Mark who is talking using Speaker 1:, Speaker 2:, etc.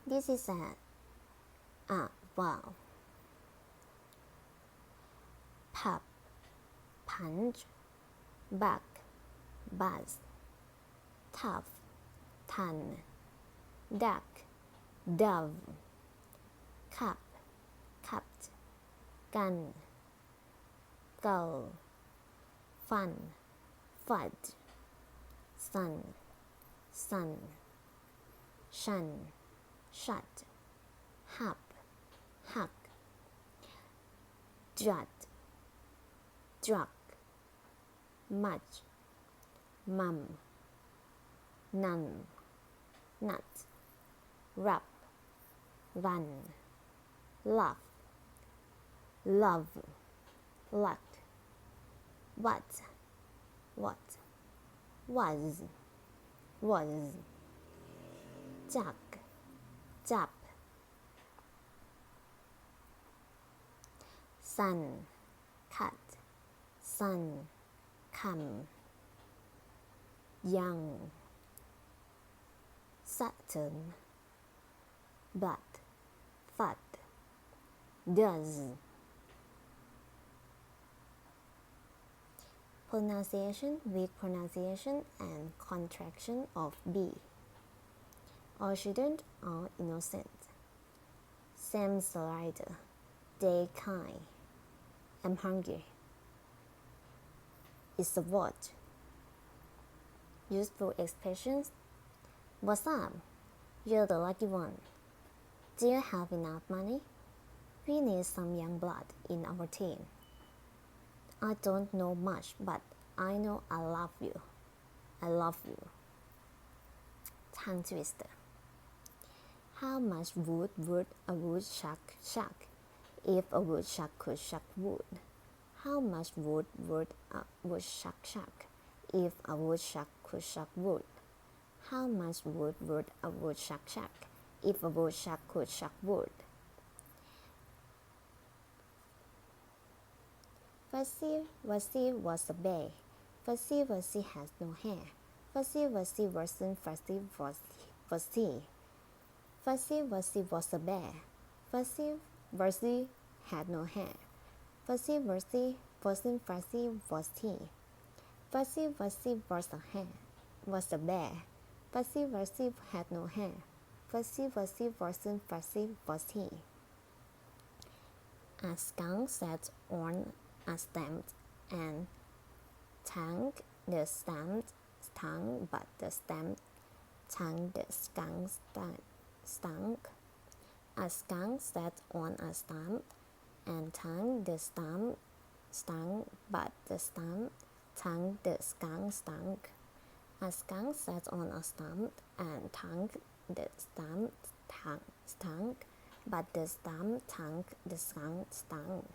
Speaker 1: This is a vowel. Pub, punch, buck, buzz, tough, ton, duck, dove, cup, cupped, gun, gull, fun, fudge, sun, sun, shun, shut, hub, hug, jut, drug, much, mum, none, nut, rub, run, love, love, luck, what, was, jug, jump, sun, cut, sun, come, young, Saturn, but, thud, does. Pronunciation, weak pronunciation and contraction of B. All children are innocent. Sam Slider, they kind. I'm hungry. It's a word. Useful expressions. What's up? You're the lucky one. Do you have enough money? We need some young blood in our team. I don't know much, but I know I love you. I love you. Tongue twister. How much wood would a woodchuck chuck if a woodchuck could chuck wood? How much wood would a woodchuck chuck if a woodchuck could chuck wood? How much wood would a woodchuck chuck if a woodchuck could chuck wood? Fuzzy Wuzzy was a bear. Fuzzy Wuzzy has no hair. Fuzzy Wuzzy wasn't fuzzy was he. Fuzzy Wuzzy was a bear. Fuzzy Wuzzy had no hair. Fuzzy Wuzzy wasn't fuzzy was he. Fuzzy Wuzzy was a bear. Fuzzy Wuzzy had no hair. Fuzzy Wuzzy wasn't fuzzy was he. A skunk sat on a stump and tongue the stump stung, but the stump tongue the skunk stunk. A skunk sat on a stump and tongue the stump stung, but the stump tongue the skunk stunk. A skunk sat on a stump and tongue the stump stunk, but the stump tongue the skunk stung.